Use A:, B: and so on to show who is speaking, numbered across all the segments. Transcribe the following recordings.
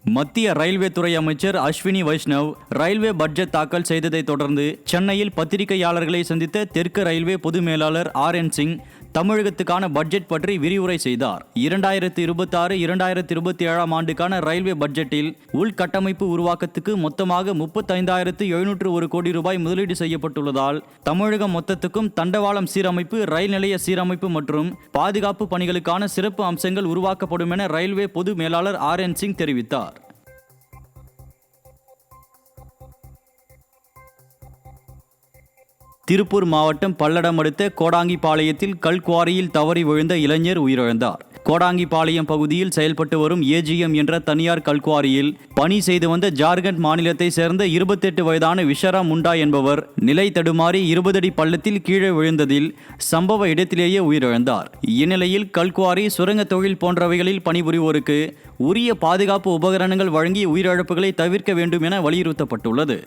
A: மத்திய ரயில்வே துறை அமைச்சர் அஸ்வினி வைஷ்ணவ் ரயில்வே பட்ஜெட் தாக்கல் செய்ததை தொடர்ந்து சென்னையில் பத்திரிகையாளர்களை சந்தித்த தெற்கு ரயில்வே பொது மேலாளர் RN சிங் தமிழகத்துக்கான பட்ஜெட் பற்றி விரிவுரை செய்தார். 2026-2027 ஆண்டுக்கான ரயில்வே பட்ஜெட்டில் உள்கட்டமைப்பு உருவாக்கத்துக்கு மொத்தமாக 35,701 கோடி ரூபாய் முதலீடு செய்யப்பட்டுள்ளதால் தமிழகம் மொத்தத்துக்கும் தண்டவாளம் சீரமைப்பு, ரயில் நிலைய சீரமைப்பு மற்றும் பாதுகாப்பு பணிகளுக்கான சிறப்பு அம்சங்கள் உருவாக்கப்படும் என ரயில்வே பொது மேலாளர் RN சிங் தெரிவித்தார். திருப்பூர் மாவட்டம் பல்லடம் அடுத்த கோடாங்கிபாளையத்தில் கல்குவாரியில் தவறி விழுந்த இளைஞர் உயிரிழந்தார். கோடாங்கிபாளையம் பகுதியில் செயல்பட்டு வரும் AGM என்ற தனியார் கல்குவாரியில் பணி செய்து வந்த ஜார்க்கண்ட் மாநிலத்தை சேர்ந்த 28 வயதான விஷரா முண்டா என்பவர் நிலை தடுமாறி 20 அடி பள்ளத்தில் கீழே விழுந்ததில் சம்பவ இடத்திலேயே உயிரிழந்தார். இந்நிலையில் கல்குவாரி, சுரங்க தொழில் போன்றவைகளில் பணிபுரிவோருக்கு உரிய பாதுகாப்பு உபகரணங்கள் வழங்கி உயிரிழப்புகளை தவிர்க்க வேண்டும் என வலியுறுத்தப்பட்டுள்ளது.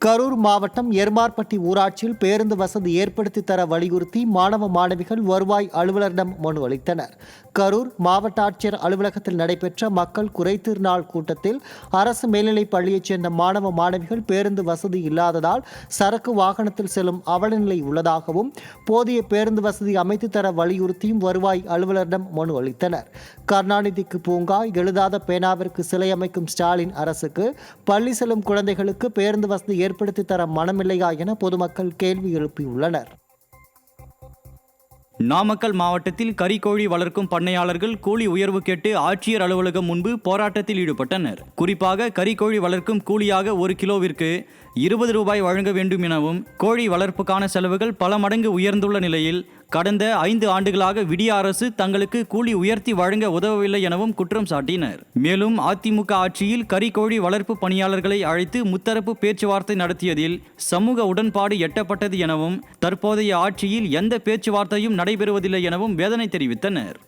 B: கரூர் மாவட்டம் எர்மார்பட்டி ஊராட்சியில் பேருந்து வசதி ஏற்படுத்தி தர வலியுறுத்தி மாணவ மாணவிகள் வருவாய் அலுவலரிடம் மனு அளித்தனர். கரூர் மாவட்ட ஆட்சியர் அலுவலகத்தில் நடைபெற்ற மக்கள் குறைதீர் நாள் கூட்டத்தில் அரசு மேல்நிலைப் பள்ளியைச் சேர்ந்த மாணவ மாணவிகள் பேருந்து வசதி இல்லாததால் சரக்கு வாகனத்தில் செல்லும் அவலநிலை உள்ளதாகவும் போதிய பேருந்து வசதி அமைத்து தர வலியுறுத்தியும் வருவாய் அலுவலரிடம் மனு அளித்தனர். கருணாநிதிக்கு பூங்கா, எழுதாத பேனாவிற்கு சிலை அமைக்கும் ஸ்டாலின் அரசுக்கு பள்ளி செல்லும் குழந்தைகளுக்கு பேருந்து வசதி ஏற்படுத்தி தர மனமில்லையா என பொதுமக்கள் கேள்வி எழுப்பியுள்ளனர்.
A: நாமக்கல் மாவட்டத்தில் கறிக்கோழி வளர்க்கும் பண்ணையாளர்கள் கூலி உயர்வு கேட்டு ஆட்சியர் அலுவலகம் முன்பு போராட்டத்தில் ஈடுபட்டனர். குறிப்பாக கறிக்கோழி வளர்க்கும் கூலியாக 1 கிலோவிற்கு 20 ரூபாய் வழங்க வேண்டும் எனவும், கோழி வளர்ப்புக்கான செலவுகள் பல மடங்கு உயர்ந்துள்ள நிலையில் கடந்த 5 ஆண்டுகளாக விடிய அரசு தங்களுக்கு கூலி உயர்த்தி வழங்க உதவவில்லை எனவும் குற்றம் சாட்டினர். மேலும் அதிமுக ஆட்சியில் கறிக்கோழி வளர்ப்பு பணியாளர்களை அழைத்து முத்தரப்பு பேச்சுவார்த்தை நடத்தியதில் சமூக உடன்பாடு எட்டப்பட்டது எனவும், தற்போதைய ஆட்சியில் எந்த பேச்சுவார்த்தையும் நடைபெறுவதில்லை எனவும் வேதனை தெரிவித்தனர்.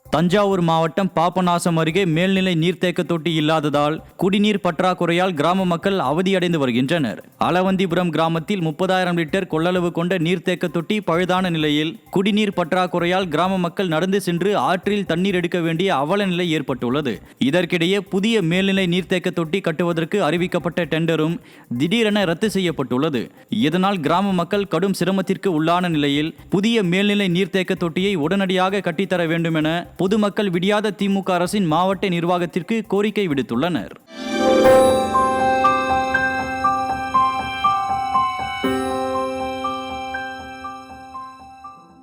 A: தஞ்சாவூர் மாவட்டம் பாபநாசம் அருகே மேல்நிலை நீர்த்தேக்க தொட்டி இல்லாததால் குடிநீர் பற்றாக்குறையால் கிராம மக்கள் அவதியடைந்து வருகின்றனர். அளவந்திபுரம் கிராமத்தில் 30,000 லிட்டர் கொள்ளளவு கொண்ட நீர்த்தேக்க தொட்டி பழுதான நிலையில் குடிநீர் பற்றாக்குறையால் கிராம மக்கள் நடந்து சென்று ஆற்றில் தண்ணீர் எடுக்க வேண்டிய அவல நிலை ஏற்பட்டுள்ளது. இதற்கிடையே புதிய மேல்நிலை நீர்த்தேக்க தொட்டி கட்டுவதற்கு அறிவிக்கப்பட்ட டெண்டரும் திடீரென ரத்து செய்யப்பட்டுள்ளது. இதனால் கிராம மக்கள் கடும் சிரமத்திற்கு உள்ளான நிலையில் புதிய மேல்நிலை நீர்த்தேக்க தொட்டியை உடனடியாக கட்டித்தர வேண்டும் என பொதுமக்கள் விடியாத திமுக அரசின் மாவட்ட நிர்வாகத்திற்கு கோரிக்கை விடுத்துள்ளனர்.